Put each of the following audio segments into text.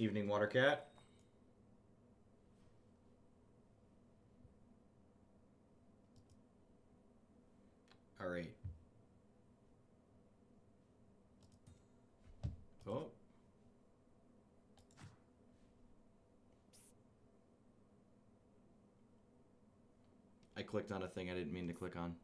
Evening, Watercat. All right. Oh. I clicked on a thing I didn't mean to click on.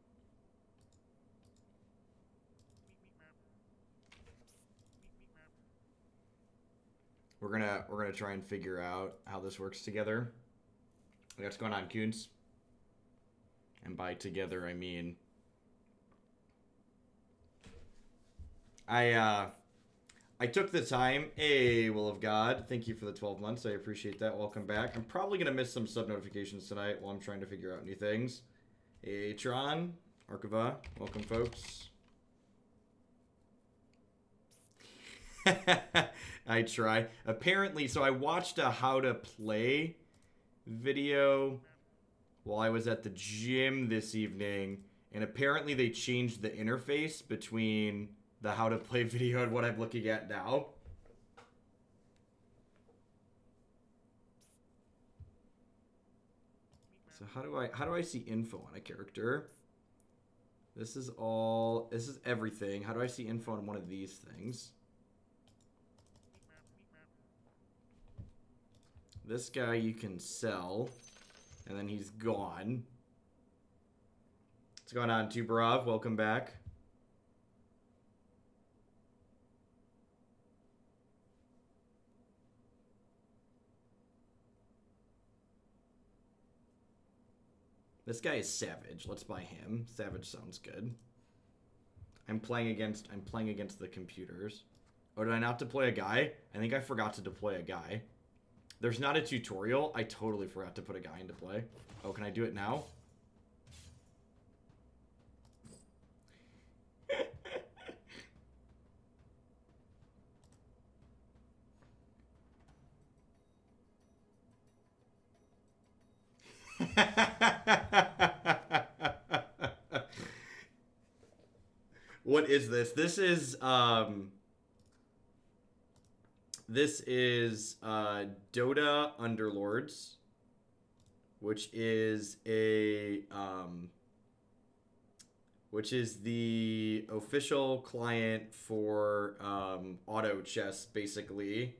We're gonna try and figure out how this works together. What's going on, Coons? And by together I mean I took the time. Hey, Will of God, thank you for the 12 months. I appreciate that. Welcome back. I'm probably gonna miss some sub notifications tonight while I'm trying to figure out new things. Hey, Tron, Arkiva, welcome, folks. I try. Apparently, so I watched a how to play video while I was at the gym this evening, and apparently they changed the interface between the how to play video and what I'm looking at now. So how do I see info on a character? This is everything. How do I see info on one of these things? This guy you can sell, and then he's gone. What's going on, Tubarov? Welcome back. This guy is Savage. Let's buy him. Savage sounds good. I'm playing against the computers. Oh, did I not deploy a guy? I think I forgot to deploy a guy. There's not a tutorial. I totally forgot to put a guy into play. Oh, can I do it now? What is this? This is Dota Underlords, which is the official client for auto chess, basically.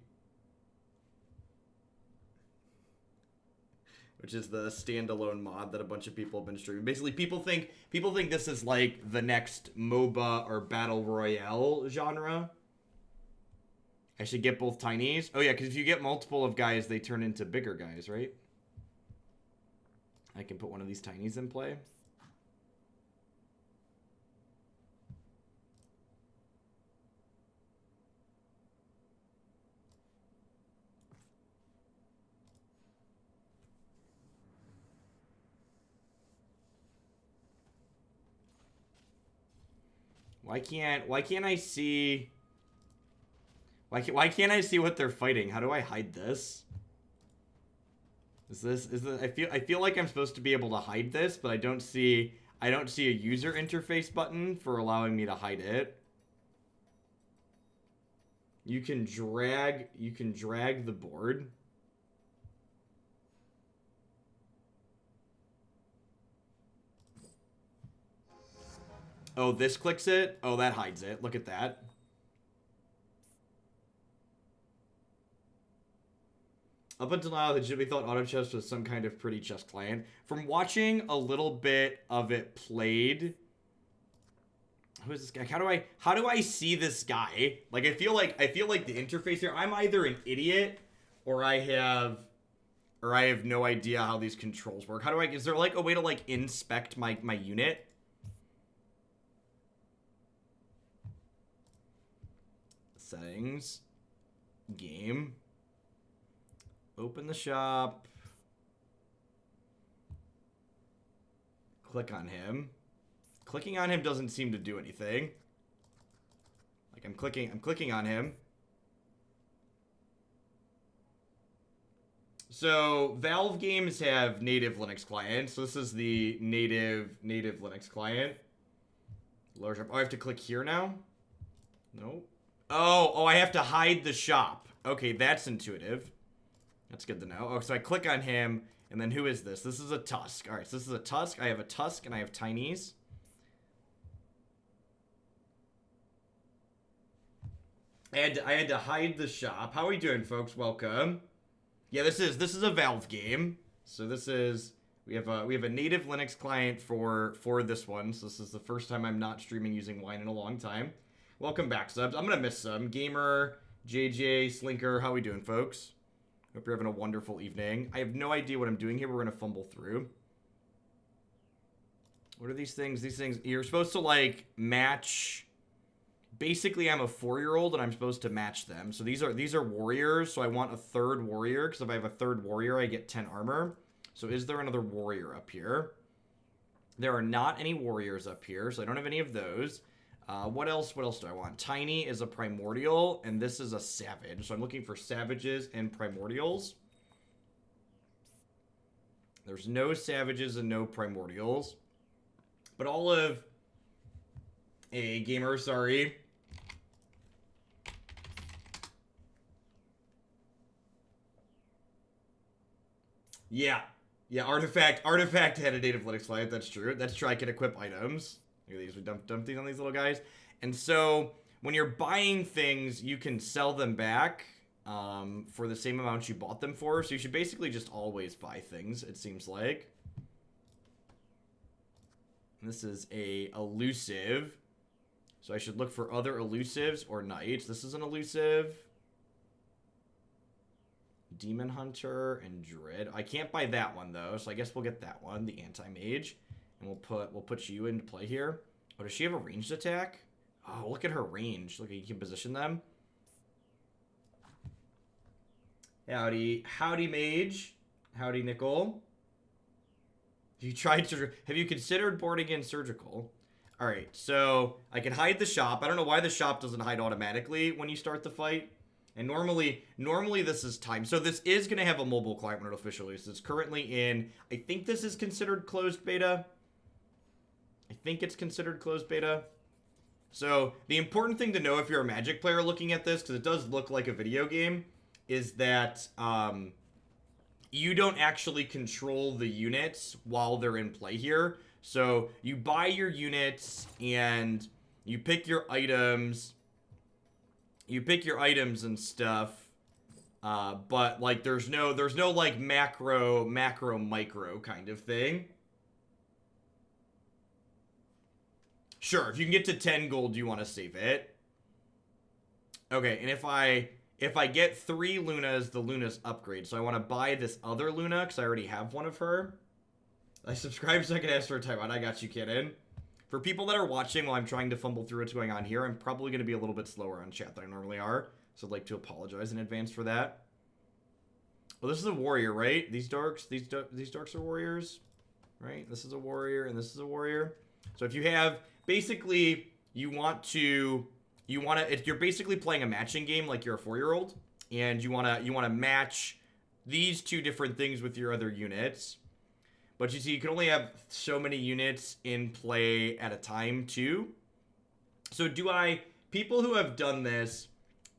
Which is the standalone mod that a bunch of people have been streaming. Basically, people think this is like the next MOBA or Battle Royale genre. I should get both tinies. Oh yeah, because if you get multiple of guys, they turn into bigger guys, right? I can put one of these tinies in play. Why can't I see? Why can't I see what they're fighting? How do I hide this? Is this I feel like I'm supposed to be able to hide this, but I don't see a user interface button for allowing me to hide it. You can drag the board. Oh, this clicks it? Oh, that hides it. Look at that. Up until now, we thought Auto Chess was some kind of pretty chess client. From watching a little bit of it played... Who is this guy? How do I see this guy? Like, I feel like the interface here... I'm either an idiot or I have no idea how these controls work. Is there like a way to like inspect my unit? Settings. Game. Open the shop. Click on him. Clicking on him doesn't seem to do anything. Like I'm clicking on him. So Valve games have native Linux clients. So this is the native Linux client. Lower shop. Oh, I have to click here now? Nope. Oh, I have to hide the shop. Okay, that's intuitive. That's good to know. Oh, so I click on him, and then who is this? This is a Tusk. All right, so this is a Tusk. I have a Tusk, and I have Tinies. I had to hide the shop. How are we doing, folks? Welcome. Yeah, this is a Valve game. So this is we have a native Linux client for this one. So this is the first time I'm not streaming using Wine in a long time. Welcome back, subs. I'm gonna miss some. Gamer, JJ, Slinker, how we doing, folks? Hope you're having a wonderful evening. I have no idea what I'm doing here. We're gonna fumble through. What are these things? These things you're supposed to like match. Basically, I'm a 4-year-old and I'm supposed to match them. So these are warriors. So I want a third warrior because if I have a third warrior, I get 10 armor. So is there another warrior up here? There are not any warriors up here, so I don't have any of those. What else do I want? Tiny is a primordial, and this is a savage. So I'm looking for savages and primordials. There's no savages and no primordials. But all of... Hey, gamer, sorry. Yeah. Yeah, Artifact had a native Linux client, that's true. That's true, I can equip items. Look at these, we dump these on these little guys. And so, when you're buying things, you can sell them back for the same amount you bought them for. So you should basically just always buy things, it seems like. And this is a elusive. So I should look for other elusives or knights. This is an elusive. Demon Hunter and Druid. I can't buy that one though, so I guess we'll get that one, the anti-mage. And we'll put you into play here. Oh, does she have a ranged attack? Oh, look at her range. Look, you can position them. Howdy mage. Howdy nickel. Have you considered boarding in surgical? All right, so I can hide the shop. I don't know why the shop doesn't hide automatically when you start the fight. And normally this is timed. So this is going to have a mobile client when it officially is. It's currently in, I think this is considered closed beta. I think it's considered closed beta. So the important thing to know if you're a Magic player looking at this, because it does look like a video game, is that you don't actually control the units while they're in play here. So you buy your units and you pick your items. You pick your items and stuff, but like there's no like macro micro kind of thing. Sure, if you can get to 10 gold, you want to save it. Okay, and if I get 3 Lunas, the Lunas upgrade. So I want to buy this other Luna because I already have one of her. I subscribe so I can ask for a timeout. I got you, kidden. For people that are watching while I'm trying to fumble through what's going on here, I'm probably going to be a little bit slower on chat than I normally are. So I'd like to apologize in advance for that. Well, this is a warrior, right? These darks are warriors, right? This is a warrior and this is a warrior. So if you have, basically, you're basically playing a matching game like you're a 4-year-old. And you want to match these two different things with your other units. But you see, you can only have so many units in play at a time, too. So people who have done this,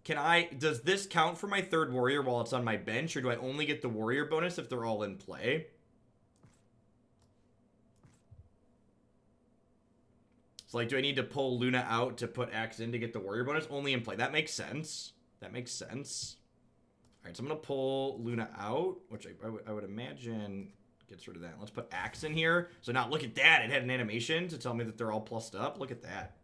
does this count for my third warrior while it's on my bench? Or do I only get the warrior bonus if they're all in play? So, like, do I need to pull Luna out to put Axe in to get the warrior bonus? Only in play. That makes sense. That makes sense. All right, so I'm going to pull Luna out, which I would imagine... gets rid of that. Let's put Axe in here. So now look at that. It had an animation to tell me that they're all plussed up. Look at that.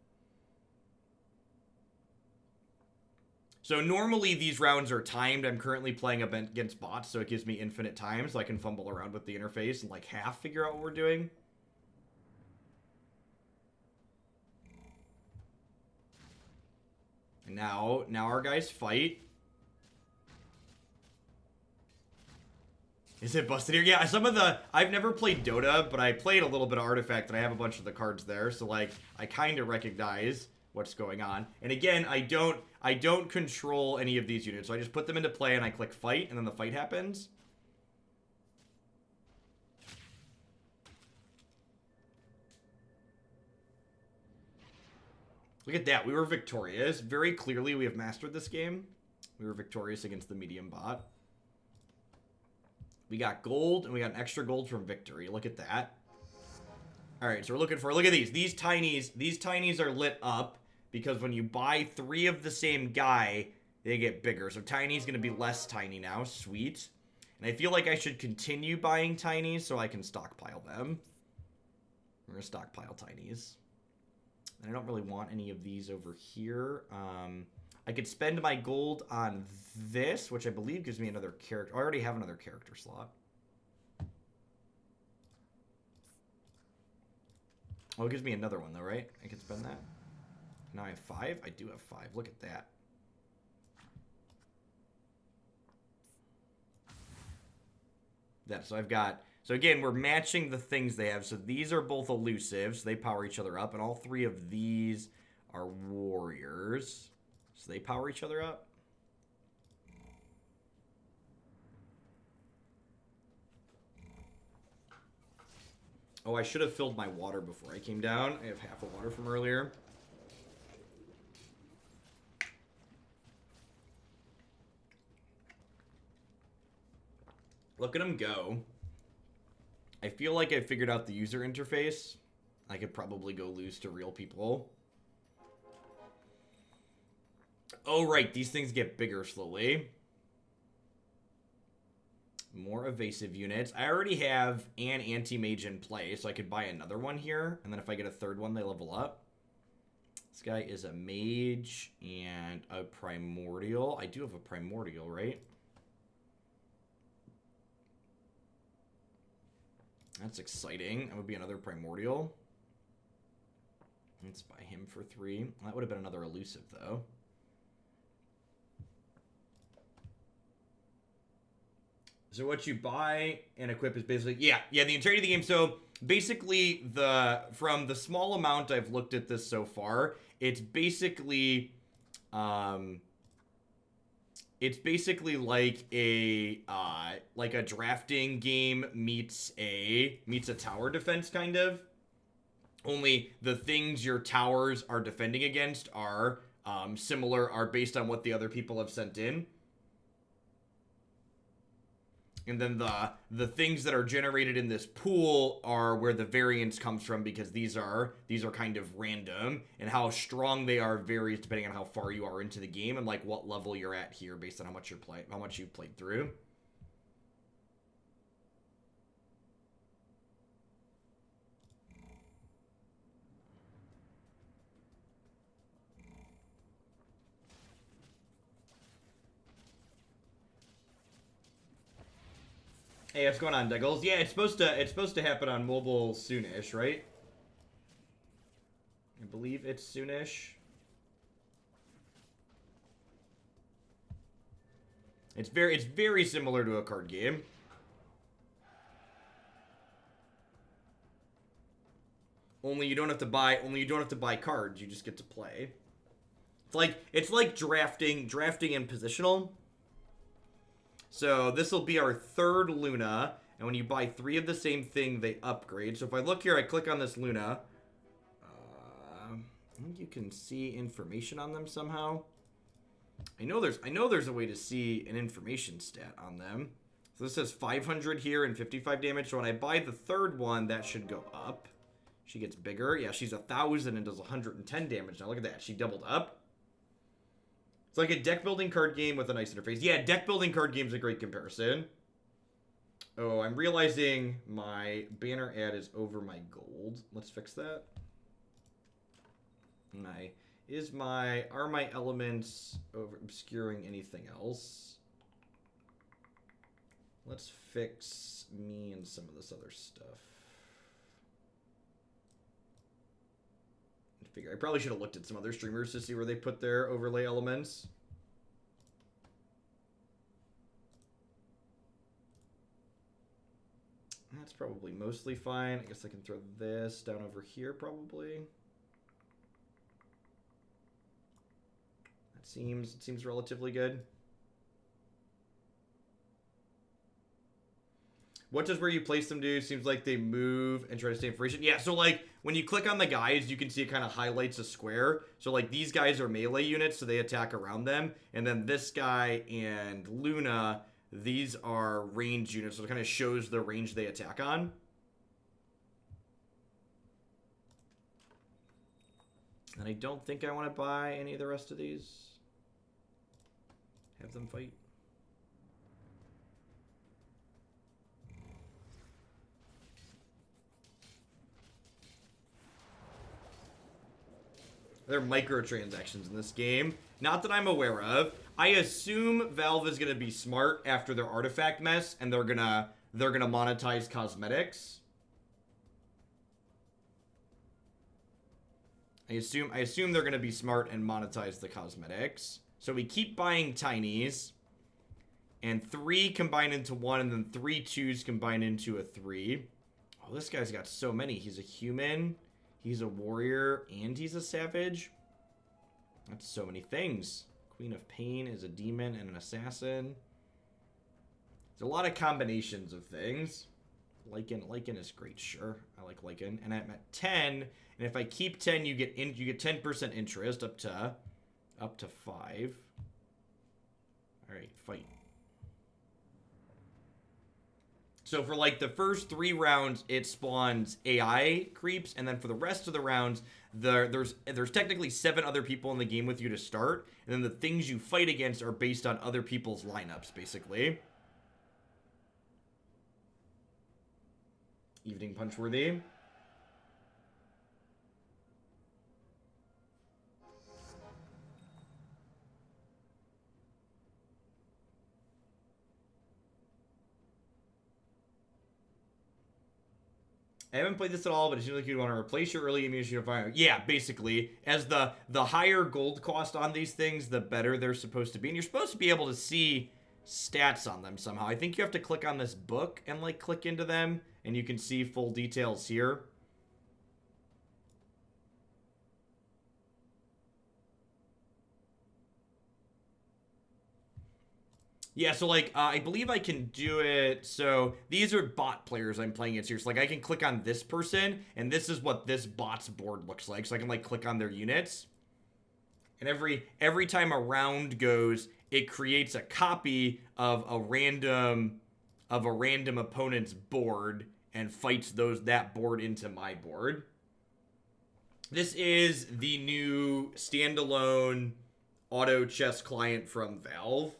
So normally these rounds are timed. I'm currently playing against bots, so it gives me infinite time, so I can fumble around with the interface and like half figure out what we're doing. And now our guys fight. Is it busted here? Yeah, I've never played Dota, but I played a little bit of Artifact, and I have a bunch of the cards there, so, like, I kind of recognize what's going on. And again, I don't control any of these units, so I just put them into play, and I click fight, and then the fight happens. Look at that, we were victorious. Very clearly, we have mastered this game. We were victorious against the medium bot. We got gold, and we got an extra gold from victory. Look at that. All right, so we're looking for, look at these. These tinies are lit up because when you buy 3 of the same guy, they get bigger. So tiny's going to be less tiny now. Sweet. And I feel like I should continue buying tinies so I can stockpile them. We're going to stockpile tinies. And I don't really want any of these over here. I could spend my gold on this, which I believe gives me another character. I already have another character slot. Oh, it gives me another one though, right? I can spend that. Now I have 5? I do have 5. Look at that. So I've got, so again, we're matching the things they have. So these are both elusive, so they power each other up. And all 3 of these are warriors. So they power each other up. Oh, I should have filled my water before I came down. I have half a water from earlier. Look at him go. I feel like I figured out the user interface. I could probably go lose to real people. Oh, right. These things get bigger slowly. More evasive units. I already have an anti-mage in play, so I could buy another one here. And then if I get a third one, they level up. This guy is a mage and a primordial. I do have a primordial, right? That's exciting. That would be another primordial. Let's buy him for 3. That would have been another elusive, though. So what you buy and equip is basically, yeah, the entirety of the game. So basically, from the small amount I've looked at this so far, it's basically like a drafting game meets a tower defense kind of. Only the things your towers are defending against are are based on what the other people have sent in. And then the things that are generated in this pool are where the variance comes from, because these are kind of random, and how strong they are varies depending on how far you are into the game and like what level you're at here based on how much you've played through. Hey, what's going on, Deggles? Yeah, it's supposed to happen on mobile soonish, right? I believe it's soonish. It's very similar to a card game. Only you don't have to buy cards, you just get to play. It's like drafting in positional. So this will be our 3rd Luna, and when you buy 3 of the same thing, they upgrade. So if I look here, I click on this Luna. I think you can see information on them somehow. I know there's a way to see an information stat on them. So this says 500 here and 55 damage. So when I buy the 3rd one, that should go up. She gets bigger. Yeah, she's 1,000 and does 110 damage now. Look at that. She doubled up. It's like a deck building card game with a nice interface. Yeah, deck building card game is a great comparison. Oh, I'm realizing my banner ad is over my gold. Let's fix that. Are my elements obscuring anything else? Let's fix me and some of this other stuff. I probably should have looked at some other streamers to see where they put their overlay elements. That's probably mostly fine. I guess I can throw this down over here probably. It seems relatively good. What does where you place them do? Seems like they move and try to stay in formation. Yeah, so like when you click on the guys, you can see it kind of highlights a square. So like these guys are melee units, so they attack around them. And then this guy and Luna, these are range units, so it kind of shows the range they attack on. And I don't think I want to buy any of the rest of these. Have them fight. There are microtransactions in this game. Not that I'm aware of. I assume Valve is gonna be smart after their artifact mess, and they're gonna monetize cosmetics. I assume they're gonna be smart and monetize the cosmetics. So we keep buying tinies, and 3 combine into 1, and then 3 2s combine into a 3. Oh, this guy's got so many. He's a human. He's a warrior, and he's a savage. That's so many things. Queen of Pain is a demon and an assassin. There's a lot of combinations of things. Lycan is great, sure. I like Lycan. And I'm at 10, and if I keep 10, you get 10% interest up to 5. All right, fight. So for like the first 3 rounds, it spawns AI creeps, and then for the rest of the rounds, there's technically 7 other people in the game with you to start, and then the things you fight against are based on other people's lineups, basically. Evening Punchworthy. I haven't played this at all, but it seems like you'd want to replace your early immunity to fire. Yeah, basically. As the higher gold cost on these things, the better they're supposed to be. And you're supposed to be able to see stats on them somehow. I think you have to click on this book and like click into them, and you can see full details here. Yeah, so like, I believe I can do it. So these are bot players I'm playing it here. So like I can click on this person, and this is what this bot's board looks like. So I can like click on their units. And every time a round goes, it creates a copy of a random opponent's board and fights that board into my board. This is the new standalone auto chess client from Valve.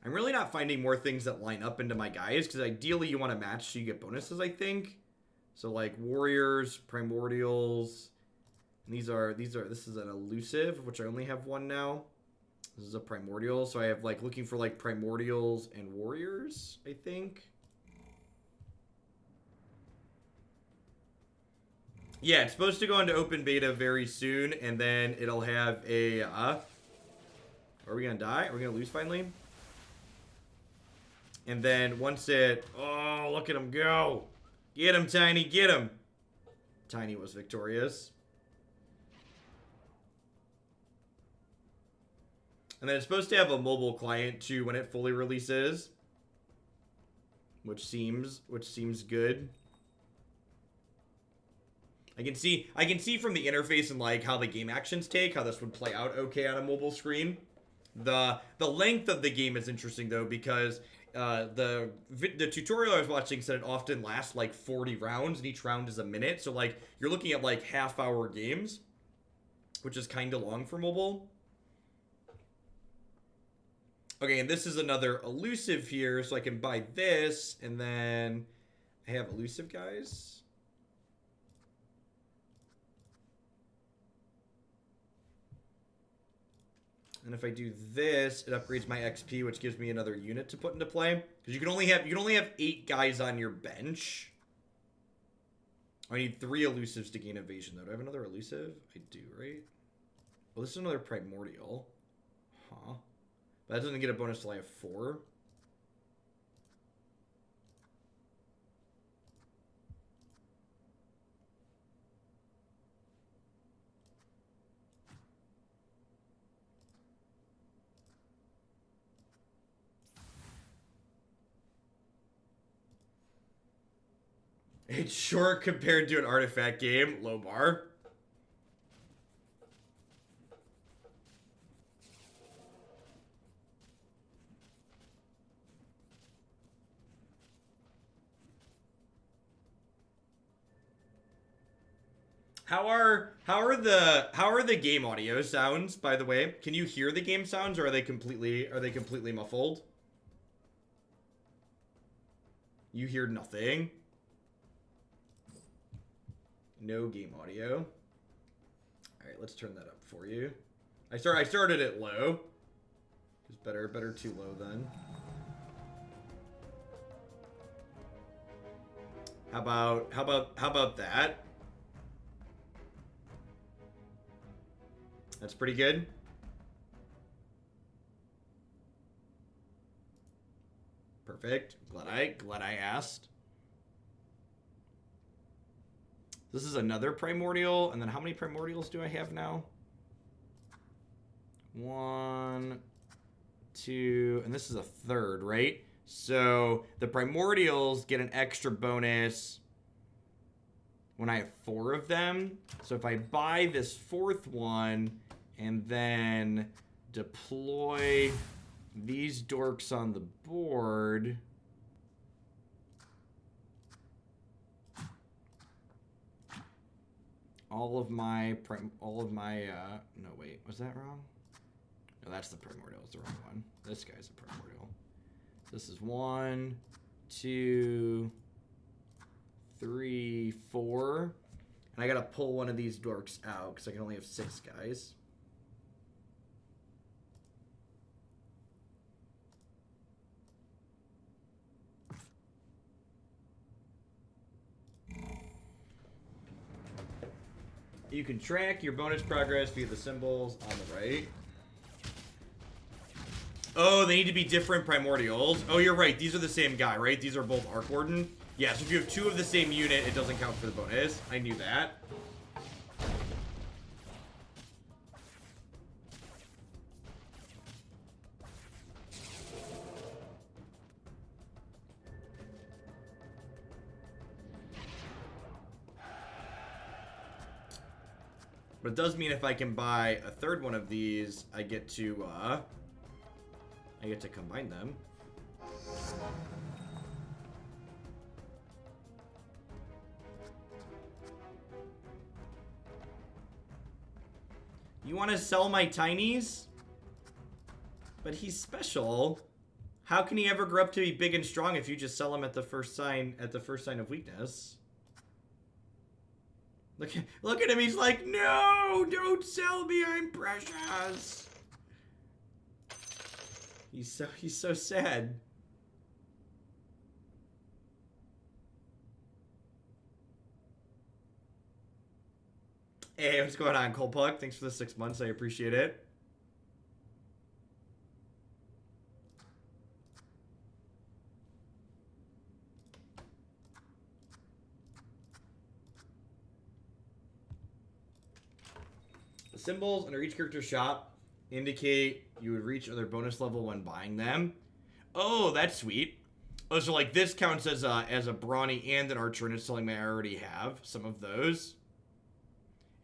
I'm really not finding more things that line up into my guys, because ideally you want to match so you get bonuses, I think. So like warriors, primordials, and this is an elusive, which I only have 1 now. This is a primordial, so I have like looking for like primordials and warriors, I think. Yeah, it's supposed to go into open beta very soon, and then it'll have a are we gonna die? Are we gonna lose finally? And then once it... Oh, look at him go. Get him, Tiny. Get him. Tiny was victorious. And then it's supposed to have a mobile client, too, when it fully releases. Which seems good. I can see from the interface and, like, how the game actions take, how this would play out okay on a mobile screen. The length of the game is interesting, though, because... the tutorial I was watching said it often lasts like 40 rounds, and each round is a minute. So like you're looking at like half-hour games, which is kind of long for mobile. Okay, and this is another elusive here, so I can buy this, and then I have elusive guys. And if I do this, it upgrades my XP, which gives me another unit to put into play. Because you can only have 8 guys on your bench. I need 3 elusives to gain evasion, though. Do I have another elusive? I do, right? Well, this is another primordial. Huh. But that doesn't get a bonus till I have 4. It's short compared to an artifact game. Low bar. How are the game audio sounds, by the way? Can you hear the game sounds, or are they completely muffled? You hear nothing. No game audio. All right, let's turn that up for you. I started it low. Just better too low then. How about that? That's pretty good. Perfect. Glad I asked. This is another primordial, and then how many primordials do I have now? 1, 2, and this is a third, right? So the primordials get an extra bonus when I have 4 of them. So if I buy this 4th one and then deploy these dorks on the board, all of my no wait, was that wrong? No, that's the primordial. It's the wrong one. This guy's a primordial. This is 1, 2, 3, 4, and I gotta pull one of these dorks out because I can only have 6 guys. You can track your bonus progress via the symbols on the right. Oh, they need to be different primordials. Oh, you're right. These are the same guy, right? These are both Arc Warden. Yeah, so if you have 2 of the same unit, it doesn't count for the bonus. I knew that. But it does mean if I can buy a 3rd one of these, I get to combine them. You want to sell my tinies? But he's special. How can he ever grow up to be big and strong if you just sell him at the first sign of weakness? Look at him. He's like, no, don't sell me. I'm precious. He's so sad. Hey, what's going on, Colpuck? Thanks for the 6 months. I appreciate it. The symbols under each character's shop indicate you would reach other bonus level when buying them. Oh, that's sweet. Oh, so like this counts as a brawny and an archer, and it's telling me I already have some of those.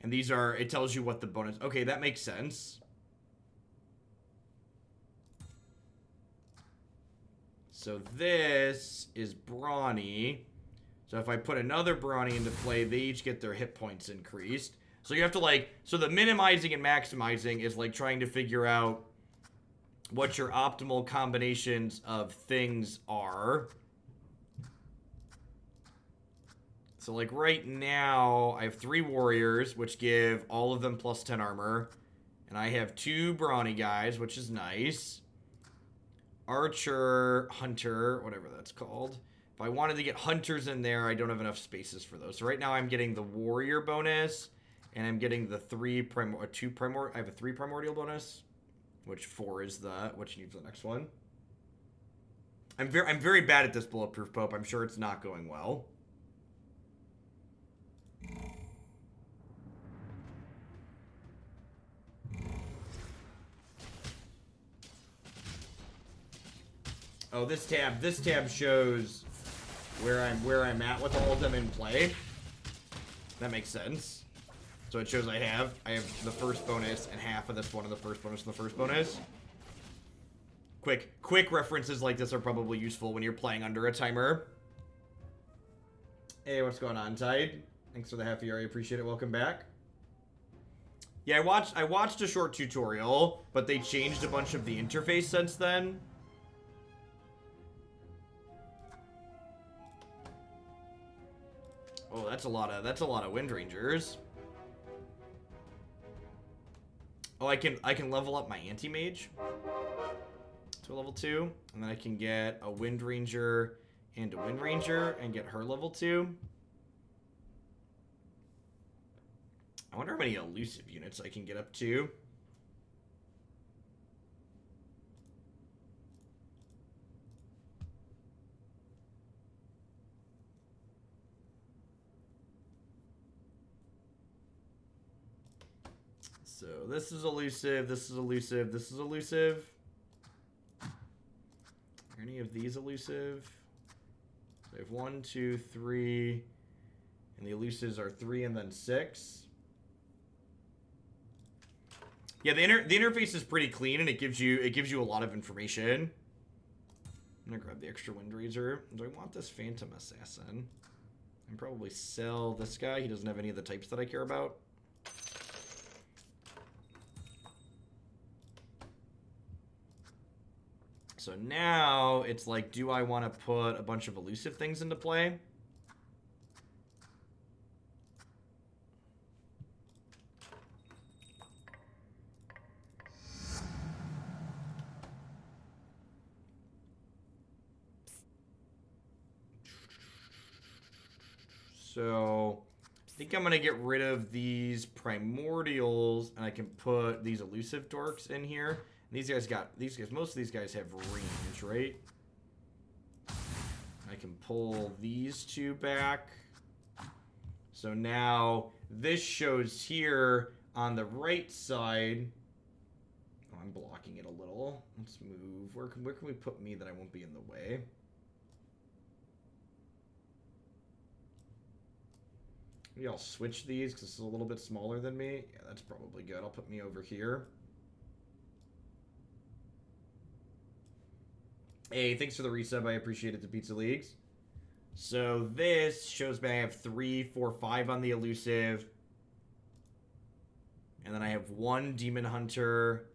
And these are, it tells you what the bonus, okay, that makes sense. So this is brawny. So if I put another brawny into play, they each get their hit points increased. So you have to like, so the minimizing and maximizing is like trying to figure out what your optimal combinations of things are. So like right now, I have 3 warriors, which give all of them plus 10 armor. And I have 2 brawny guys, which is nice. Archer, hunter, whatever that's called. If I wanted to get hunters in there, I don't have enough spaces for those. So right now I'm getting the warrior bonus. And I'm getting the 2 primordial. I have a 3 primordial bonus, which 4 is which needs the next one. I'm very bad at this bulletproof pope. I'm sure it's not going well. Oh, this tab shows where I'm at with all of them in play. That makes sense. So it shows I have the first bonus and half of this one and the first bonus and the first bonus. Quick references like this are probably useful when you're playing under a timer. Hey, what's going on, Tide? Thanks for the half year. I appreciate it. Welcome back. Yeah, I watched a short tutorial, but they changed a bunch of the interface since then. Oh, that's a lot of Wind Rangers. Oh, I can level up my anti-mage to a level 2, and then I can get a Wind Ranger and a Wind Ranger and get her level 2. I wonder how many elusive units I can get up to. So this is elusive, this is elusive, this is elusive. Are any of these elusive? So I have 1, 2, 3, and the elusives are 3 and then 6. Yeah, the interface is pretty clean and it gives you a lot of information. I'm gonna grab the extra Wind Razor. Do I want this Phantom Assassin? I can probably sell this guy. He doesn't have any of the types that I care about. So now it's like, do I want to put a bunch of elusive things into play? So I think I'm going to get rid of these primordials and I can put these elusive dorks in here. These guys, most of these guys have range, right? I can pull these two back. So now this shows here on the right side. Oh, I'm blocking it a little. Let's move. Where can we put me that I won't be in the way? Maybe I'll switch these because this is a little bit smaller than me. Yeah, that's probably good. I'll put me over here. Hey, thanks for the resub. I appreciate it, the Pizza Leagues. So this shows me I have 3, 4, 5 on the elusive. And then I have 1 Demon Hunter.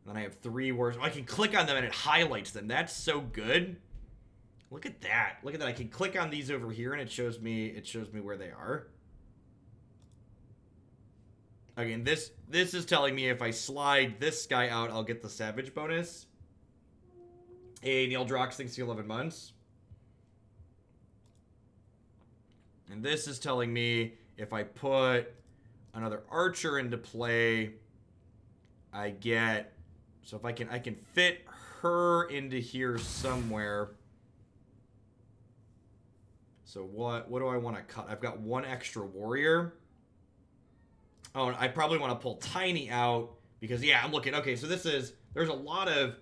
And then I have 3 Warriors. Oh, I can click on them and it highlights them. That's so good. Look at that. Look at that. I can click on these over here and it shows me where they are. Again, this is telling me if I slide this guy out, I'll get the Savage bonus. Hey, Neil Drox, thanks for 11 months. And this is telling me if I put another archer into play, I get... So if I can fit her into here somewhere. So what do I want to cut? I've got 1 extra warrior. Oh, and I probably want to pull Tiny out because, yeah, I'm looking. Okay, so there's a lot of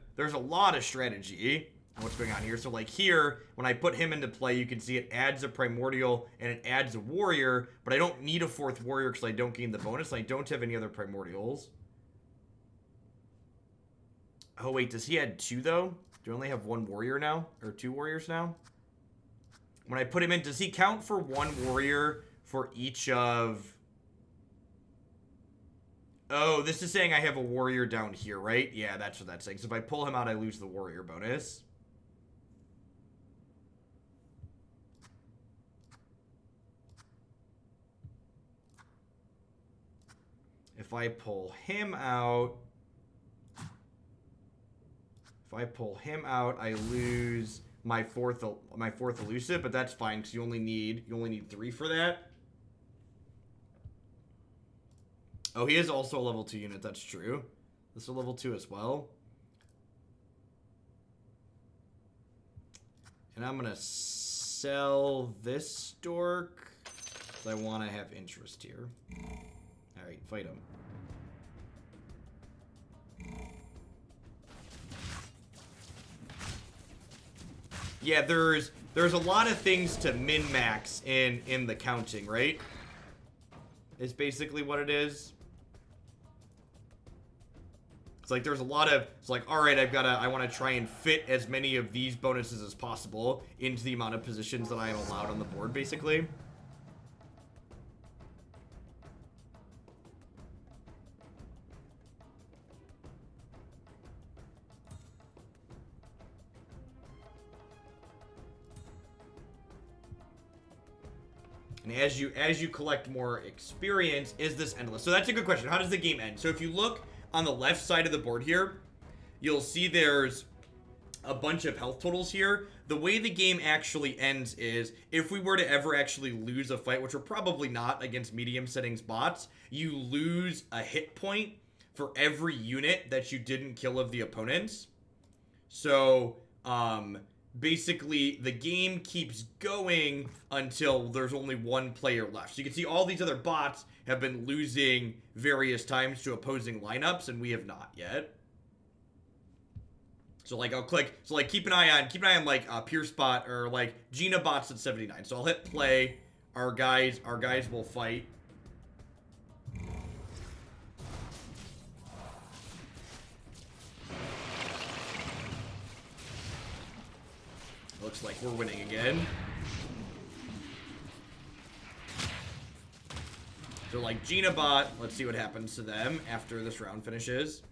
strategy on what's going on here. So like here, when I put him into play, you can see it adds a primordial and it adds a warrior, but I don't need a 4th warrior because I don't gain the bonus. And I don't have any other primordials. Oh wait, does he add 2 though? Do I only have 1 warrior now? Or 2 warriors now? When I put him in, does he count for 1 warrior for each of... Oh, this is saying I have a warrior down here, right? Yeah, that's what that's saying. So if I pull him out, I lose the warrior bonus. If I pull him out... I lose my fourth elusive, but that's fine because you only need 3 for that. Oh, he is also a level 2 unit, that's true. This is a level 2 as well. And I'm gonna sell this stork because I want to have interest here. Alright, fight him. Yeah, there's there's a lot of things to min-max in the counting, right? Is basically what it is. It's like there's a lot of, it's like, all right, I want to try and fit as many of these bonuses as possible into the amount of positions that I am allowed on the board, basically. And as you collect more experience, is this endless? So that's a good question. How does the game end? So if you look on the left side of the board here, you'll see there's a bunch of health totals here. The way the game actually ends is, if we were to ever actually lose a fight, which we're probably not against medium settings bots, you lose a hit point for every unit that you didn't kill of the opponents. So, basically, the game keeps going until there's only one player left. So you can see all these other bots have been losing various times to opposing lineups, and we have not yet. So like I'll click, so like keep an eye on like Pierce bot or like Gina bots at 79. So I'll hit play. Our guys will fight. Looks like we're winning again. So like Gina bot, let's see what happens to them after this round finishes.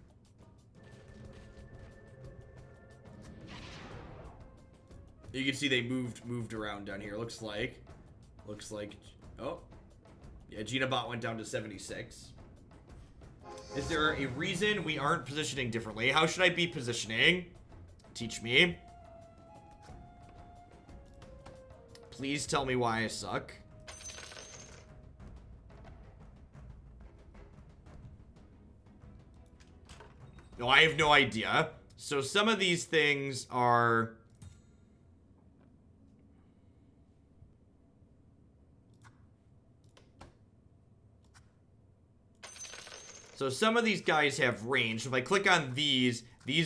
You can see they moved around down here. Looks like, oh, yeah, Gina bot went down to 76. Is there a reason we aren't positioning differently? How should I be positioning? Teach me. Please tell me why I suck. No, I have no idea. So some of these things are... So some of these guys have range. If I click on these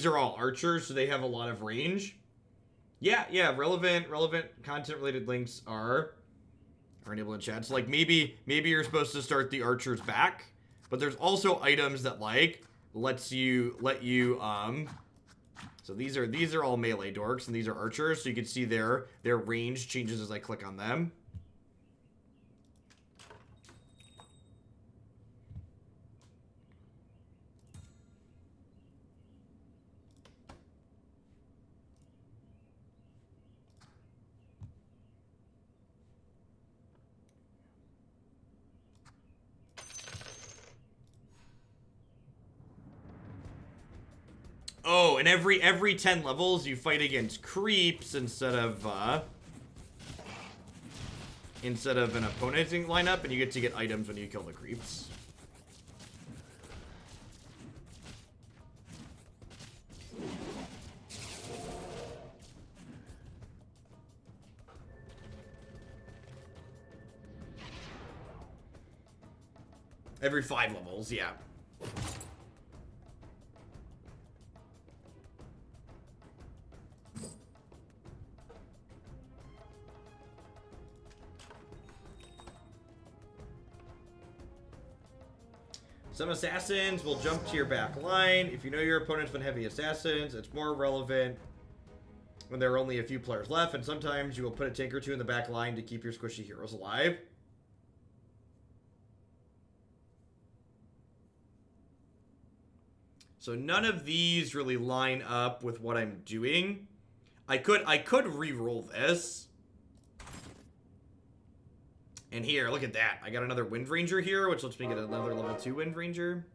are all archers, so they have a lot of range. Yeah, relevant content-related links are enabled in chat. So like maybe you're supposed to start the archers back, but there's also items that like let you so these are all melee dorks and these are archers, so you can see their range changes as I click on them. Oh, and every 10 levels you fight against creeps instead of an opposing lineup, and you get to get items when you kill the creeps. Every 5 levels, yeah. Some assassins will jump to your back line. If you know your opponent's been heavy assassins, it's more relevant when there are only a few players left, and sometimes you will put a tank or two in the back line to keep your squishy heroes alive. So none of these really line up with what I'm doing. I could re-roll this. And here, look at that. I got another Wind Ranger here, which lets me get another level 2 Wind Ranger.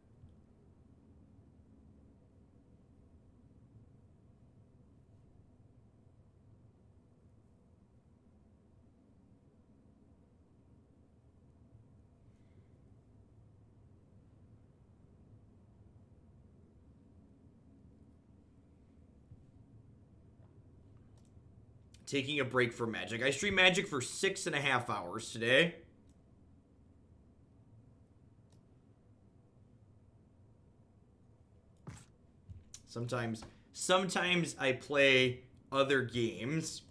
Taking a break from Magic. I stream Magic for 6.5 hours today. Sometimes I play other games.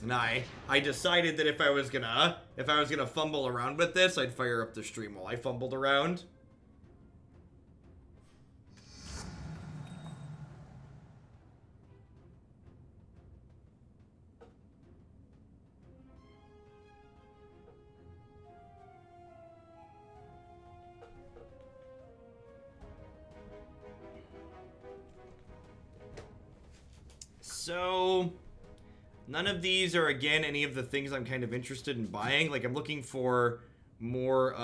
And I decided that if I was gonna fumble around with this, I'd fire up the stream while I fumbled around. So, none of these are, again, any of the things I'm kind of interested in buying. Like, I'm looking for more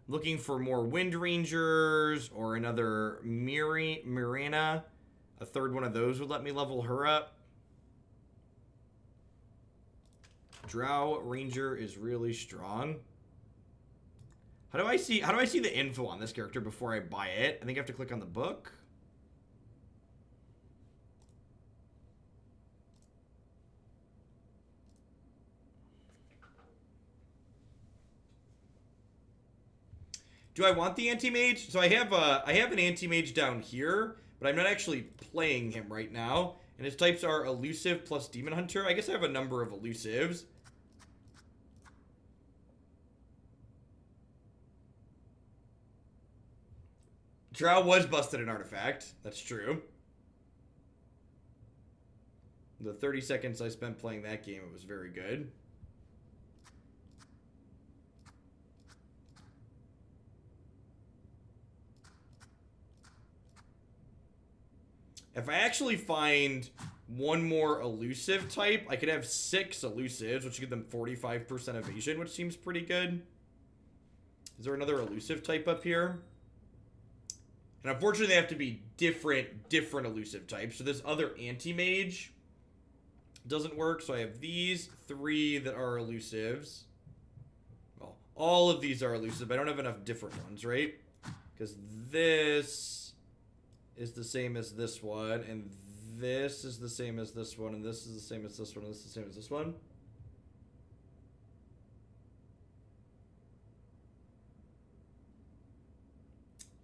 Wind Rangers or another Mirana. A third one of those would let me level her up. Drow Ranger is really strong. How do I see the info on this character before I buy it? I think I have to click on the book. Do I want the anti-mage? So I have an anti-mage down here, but I'm not actually playing him right now. And his types are elusive plus demon hunter. I guess I have a number of elusives. Drow was busted an artifact. That's true. The 30 seconds I spent playing that game, it was very good. If I actually find one more elusive type, I could have 6 elusives, which would give them 45% evasion, which seems pretty good. Is there another elusive type up here? And unfortunately, they have to be different elusive types. So this other anti-mage doesn't work. So I have these 3 that are elusives. Well, all of these are elusive. I don't have enough different ones, right? Because this is the same as this one, and this is the same as this one, and this is the same as this one, and this is the same as this one.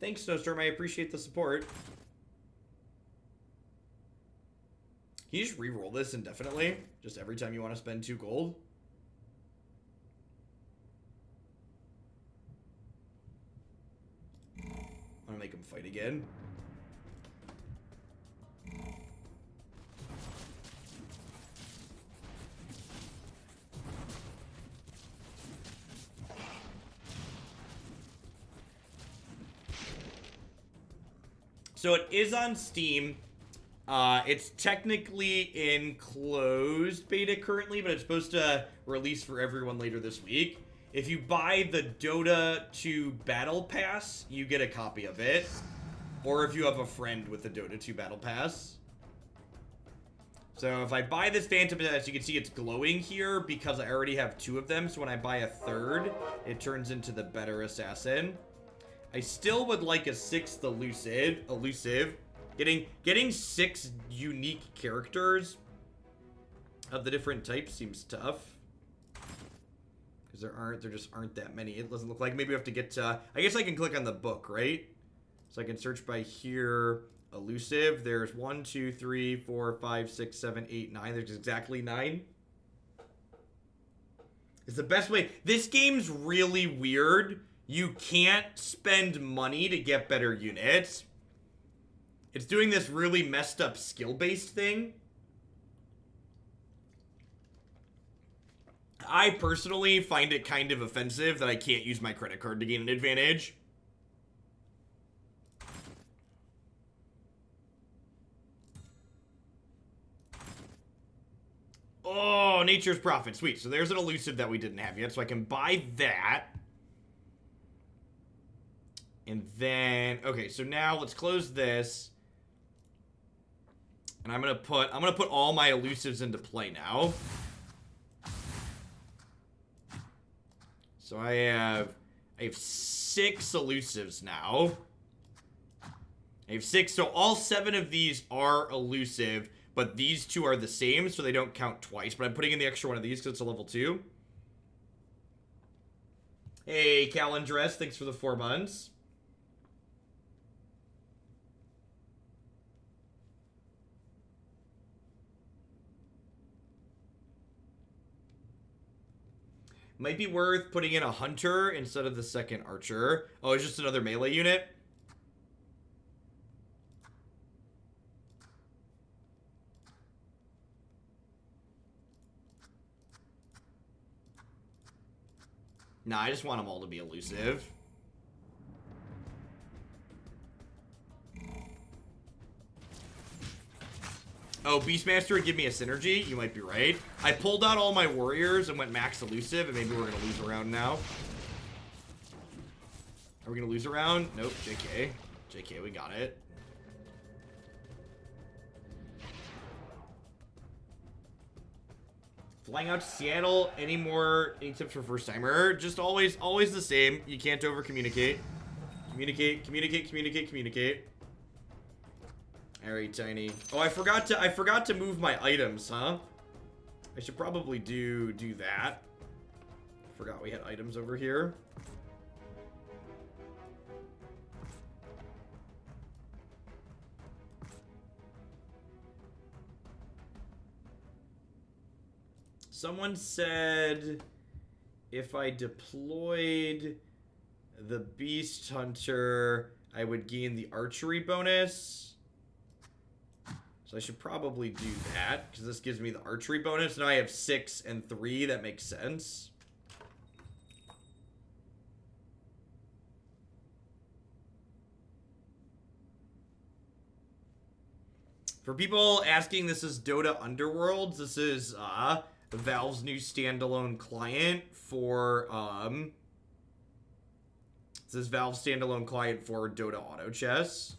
Thanks, Snowstorm. I appreciate the support. Can you just re-roll this indefinitely? Just every time you want to spend 2 gold? I want to make him fight again. So it is on Steam. It's technically in closed beta currently, but it's supposed to release for everyone later this week. If you buy the Dota 2 Battle Pass, you get a copy of it. Or if you have a friend with the Dota 2 Battle Pass. So if I buy this Phantom, as you can see, it's glowing here because I already have 2 of them. So when I buy a third, it turns into the better assassin. I still would like a 6th elusive. Getting 6 unique characters of the different types seems tough. Because there just aren't that many. It doesn't look like. Maybe we have to get to, I guess I can click on the book, right? So I can search by here, elusive. There's 1, 2, 3, 4, 5, 6, 7, 8, 9. There's exactly 9. It's the best way. This game's really weird. You can't spend money to get better units. It's doing this really messed up skill-based thing. I personally find it kind of offensive that I can't use my credit card to gain an advantage. Oh, Nature's Prophet. Sweet. So there's an elusive that we didn't have yet, so I can buy that. And then, okay, so now let's close this. And I'm gonna put all my elusives into play now. So I have 6 elusives now. I have 6, so all 7 of these are elusive, but these 2 are the same, so they don't count twice. But I'm putting in the extra one of these because it's a level 2. Hey, Calendress, thanks for the 4 months. Might be worth putting in a hunter instead of the second archer. Oh, it's just another melee unit. Nah, I just want them all to be elusive. Oh, Beastmaster would give me a synergy? You might be right. I pulled out all my warriors and went max elusive, and maybe we're going to lose a round now. Are we going to lose a round? Nope, JK. JK, we got it. Flying out to Seattle, any tips for first timer? Just always the same. You can't over communicate. Communicate. Alright, Tiny. Oh, I forgot to move my items, huh? I should probably do that. Forgot we had items over here. Someone said if I deployed the Beast Hunter, I would gain the archery bonus. So I should probably do that, because this gives me the archery bonus. Now I have 6 and 3. That makes sense. For people asking, this is Dota Underworlds. This is Valve's new standalone client for this is Valve's standalone client for Dota Auto Chess.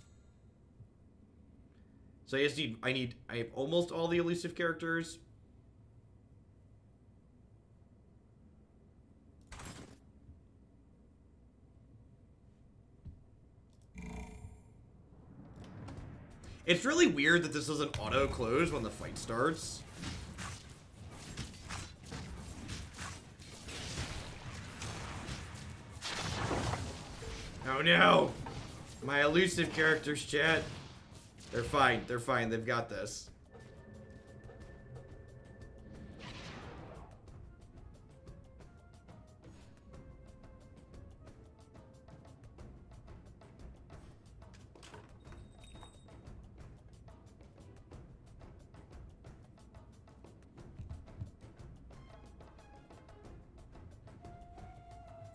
So I have almost all the elusive characters. It's really weird that this doesn't auto close when the fight starts. Oh no! My elusive characters, chat. They're fine. They're fine. They've got this.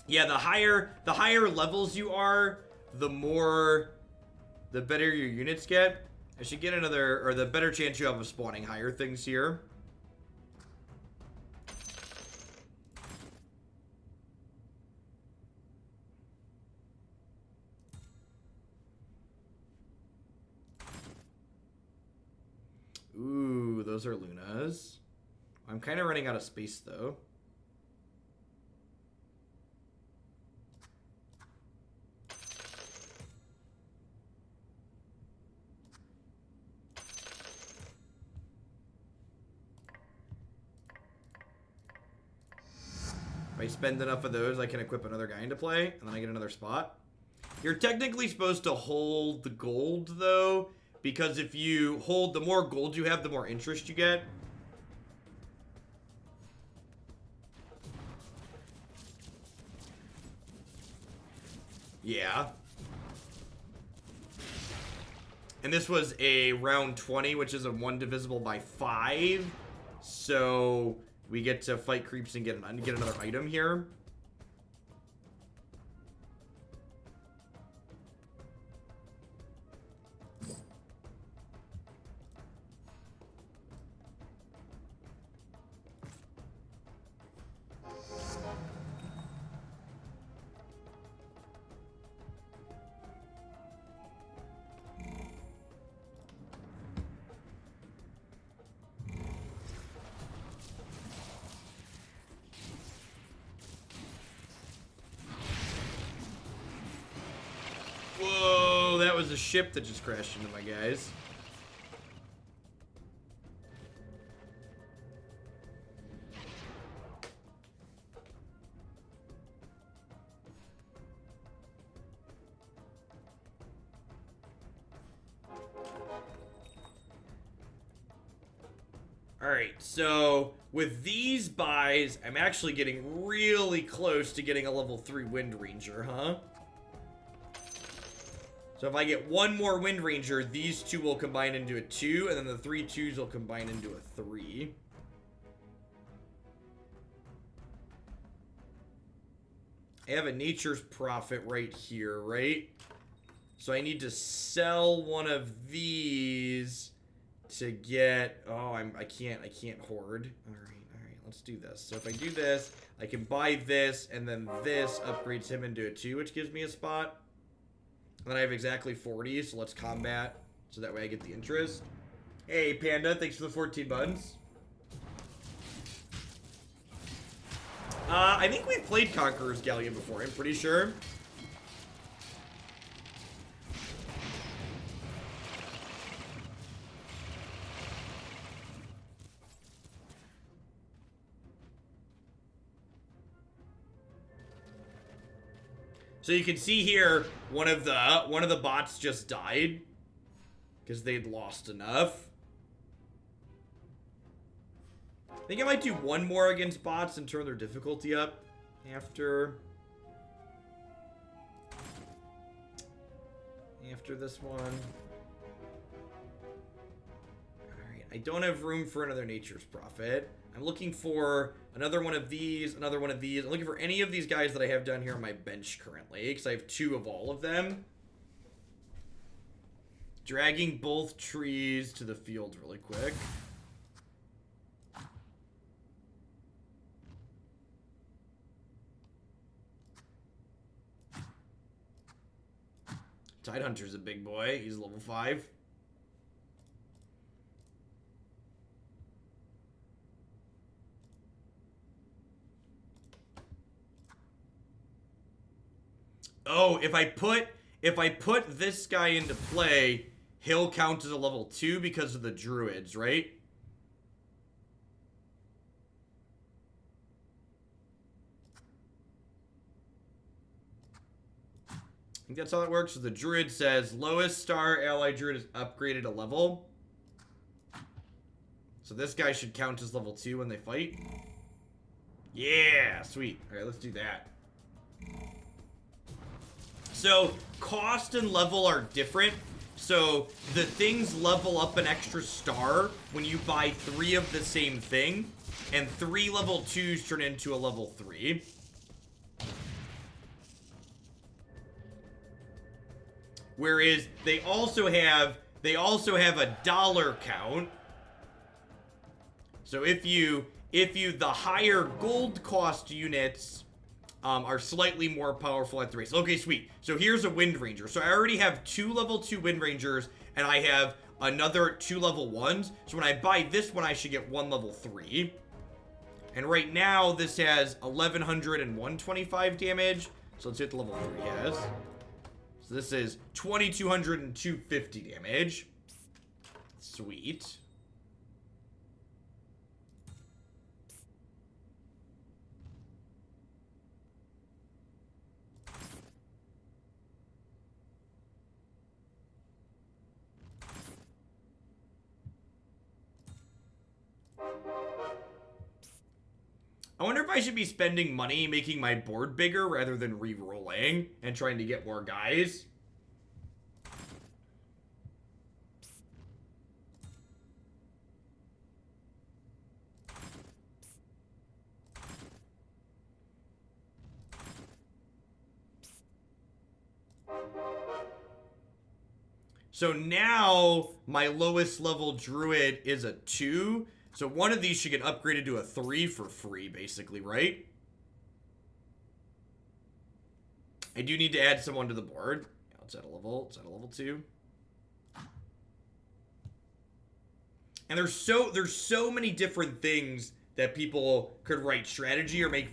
Yeah, the higher levels you are, the better your units get. I should get another, or the better chance you have of spawning higher things here. Ooh, those are Lunas. I'm kind of running out of space, though. If I spend enough of those, I can equip another guy into play, and then I get another spot. You're technically supposed to hold the gold, though, because if you hold, the more gold you have, the more interest you get. Yeah. And this was a round 20, which is a 1 divisible by 5. So we get to fight creeps and get another item here. Whoa, that was a ship that just crashed into my guys. Alright, so with these buys, I'm actually getting really close to getting a level 3 Wind Ranger, huh? So if I get one more Wind Ranger, these two will combine into a 2, and then the 3 2s will combine into a 3. I have a Nature's Prophet right here, right? So I need to sell one of these to get... Oh, I can't hoard. Alright, let's do this. So if I do this, I can buy this, and then this upgrades him into a 2, which gives me a spot. And then I have exactly 40, so let's combat, so that way I get the interest. Hey, Panda, thanks for the 14 buttons. I think we've played Conqueror's Galleon before, I'm pretty sure. So you can see here, one of the bots just died because they'd lost enough. I think I might do one more against bots and turn their difficulty up after this one. Alright, I don't have room for another Nature's Prophet. I'm looking for another one of these, another one of these. I'm looking for any of these guys that I have down here on my bench currently, because I have 2 of all of them. Dragging both trees to the field really quick. Tidehunter's a big boy. He's level 5. Oh, if I put this guy into play, he'll count as a level 2 because of the druids, right? I think that's how it works. So the druid says lowest star ally druid is upgraded a level. So this guy should count as level 2 when they fight. Yeah, sweet. All right, let's do that. So cost and level are different. So the things level up an extra star when you buy 3 of the same thing, and 3 level 2s turn into a level 3. Whereas they also have a dollar count. So if the higher gold cost units are slightly more powerful at the race. Okay, sweet. So here's a Wind Ranger. So I already have 2 level 2 Wind Rangers, and I have another 2 level 1s. So when I buy this one, I should get 1 level 3. And right now, this has 1100 and 125 damage. So let's see what the level 3 has. So this is 2200 and 250 damage. Sweet. I wonder if I should be spending money making my board bigger rather than re-rolling and trying to get more guys. So now my lowest level druid is a 2. So one of these should get upgraded to a 3 for free, basically, right? I do need to add someone to the board. Let's add a level. Let's add a level 2. And there's so many different things that people could write strategy or make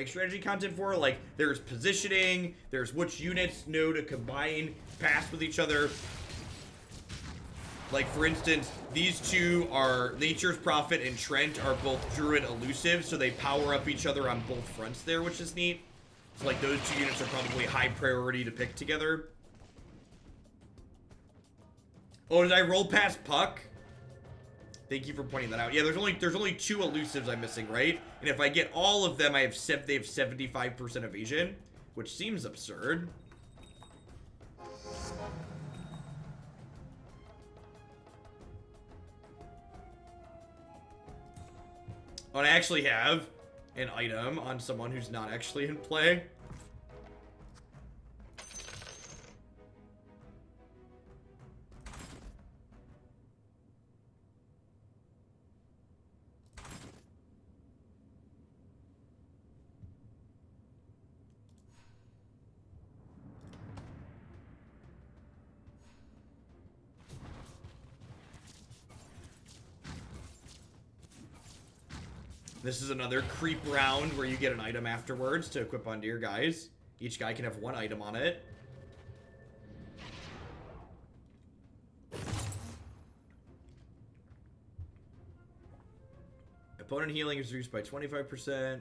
strategy content for. Like there's positioning, there's which units know to combine, pass with each other. Like, for instance, these two are Nature's Prophet and Trent are both Druid elusive, so they power up each other on both fronts there, which is neat. So, like, those 2 units are probably high priority to pick together. Oh, did I roll past Puck? Thank you for pointing that out. Yeah, there's only 2 elusives I'm missing, right? And if I get all of them, they have 75% evasion, which seems absurd. Oh, and I actually have an item on someone who's not actually in play. This is another creep round where you get an item afterwards to equip onto your guys. Each guy can have 1 item on it. Opponent healing is reduced by 25%.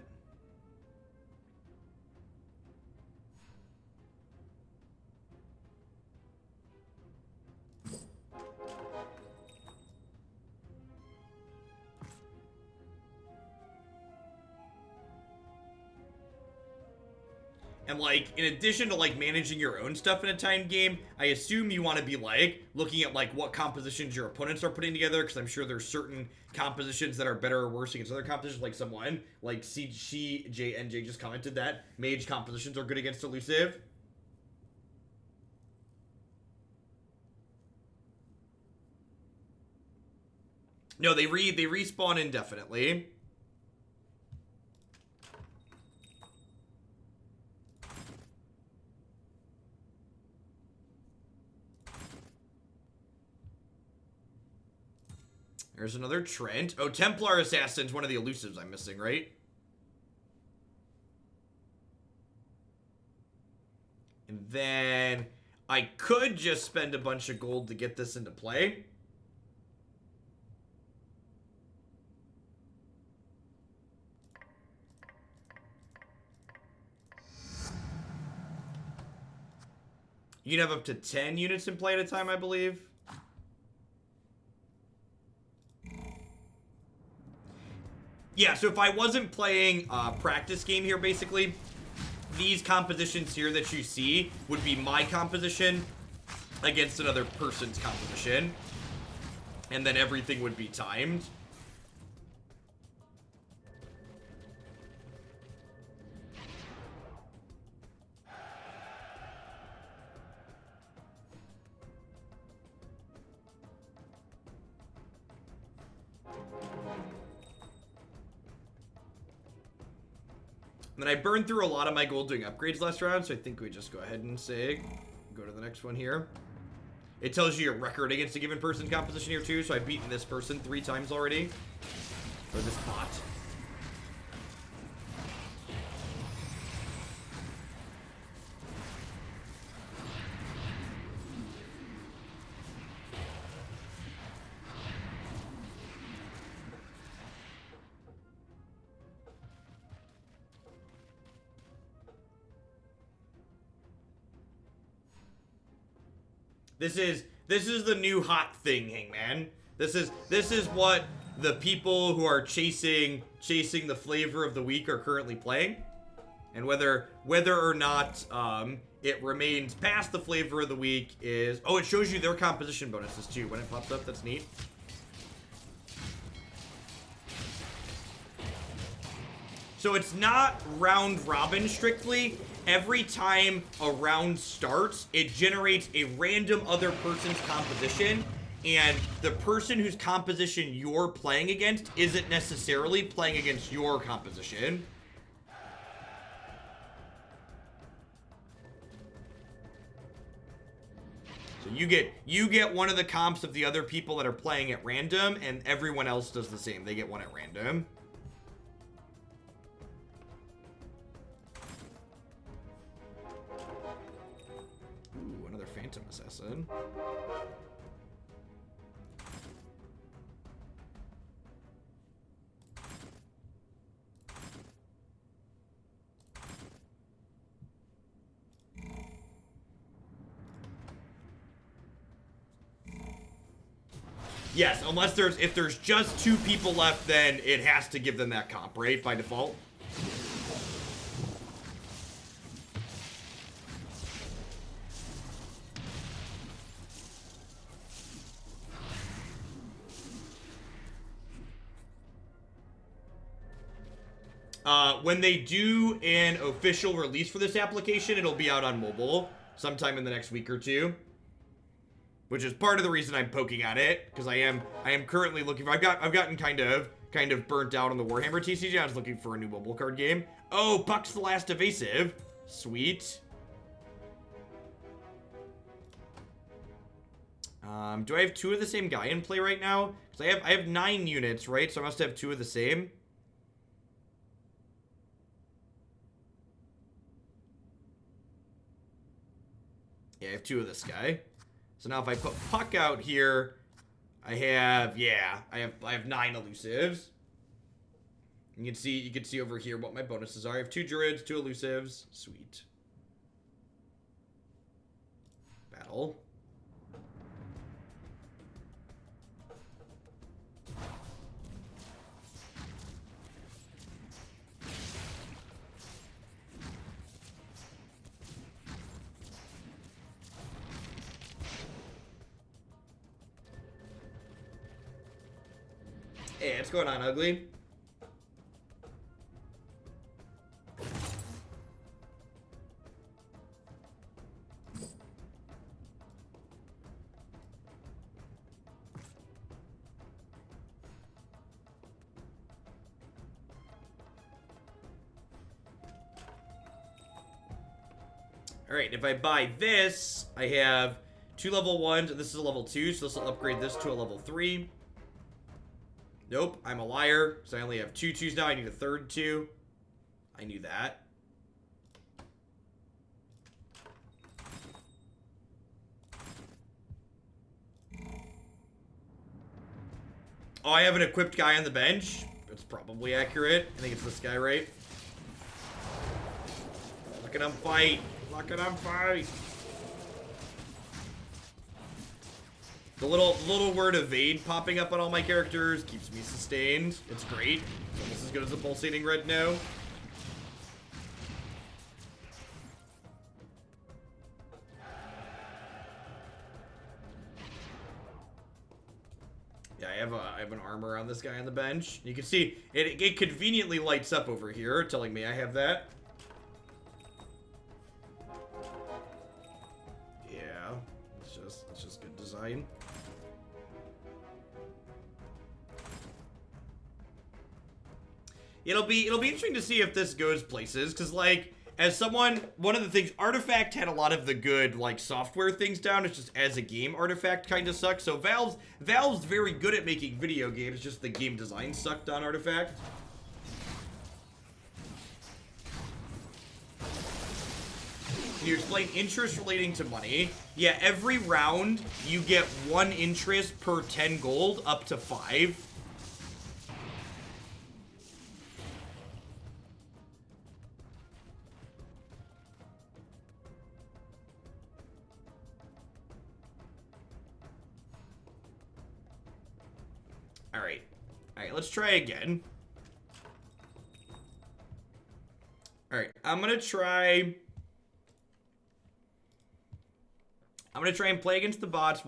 And, like, in addition to, like, managing your own stuff in a timed game, I assume you want to be, like, looking at, like, what compositions your opponents are putting together, because I'm sure there's certain compositions that are better or worse against other compositions, like someone, like CJNJ just commented that mage compositions are good against elusive. No, they respawn indefinitely. There's another Trent. Oh, Templar Assassin's one of the elusives I'm missing, right? And then I could just spend a bunch of gold to get this into play. You can have up to 10 units in play at a time, I believe. Yeah, so if I wasn't playing a practice game here, basically, these compositions here that you see would be my composition against another person's composition. And then everything would be timed. And then I burned through a lot of my gold doing upgrades last round, so I think we just go ahead and say, go to the next one here. It tells you your record against a given person's composition here too, so I've beaten this person 3 times already. Or this bot. This is the new hot thing, Hangman. This is what the people who are chasing the flavor of the week are currently playing. And whether or not it remains past the flavor of the week is... Oh, it shows you their composition bonuses too when it pops up. That's neat. So it's not round robin strictly. Every time a round starts, it generates a random other person's composition, and the person whose composition you're playing against isn't necessarily playing against your composition. So you get one of the comps of the other people that are playing at random, and everyone else does the same. They get one at random. Phantom Assassin. Yes, unless if there's just 2 people left, then it has to give them that comp, right? By default. When they do an official release for this application, it'll be out on mobile sometime in the next week or 2. Which is part of the reason I'm poking at it, because I am currently looking for. I've gotten kind of burnt out on the Warhammer TCG. I was looking for a new mobile card game. Oh, Puck's the last evasive. Sweet. Do I have 2 of the same guy in play right now? Because I have 9 units, right? So I must have 2 of the same. Yeah, I have 2 of this guy. So now if I put Puck out here, I have 9 elusives. You can see over here what my bonuses are. I have 2 druids, 2 elusives. Sweet. Battle. Hey, what's going on, Ugly? Alright, if I buy this, I have 2 level 1s, and this is a level 2, so this will upgrade this to a level 3. Nope, I'm a liar, so I only have 2 2s now. I need a third 2. I knew that. Oh, I have an equipped guy on the bench. That's probably accurate. I think it's this guy, right? Look at him fight. Look at him fight. The little word evade popping up on all my characters keeps me sustained. It's great. It's almost as good as a pulsating red no. Yeah, I have an armor on this guy on the bench. You can see it conveniently lights up over here, telling me I have that. Yeah, it's just good design. It'll be interesting to see if this goes places, because like as someone, one of the things, Artifact had a lot of the good like software things down. It's just as a game, Artifact kind of sucks. So Valve's very good at making video games. Just the game design sucked on Artifact. Can you explain interest relating to money? Yeah, every round you get 1 interest per 10 gold up to 5. Alright, let's try again. Alright, I'm gonna try and play against the bots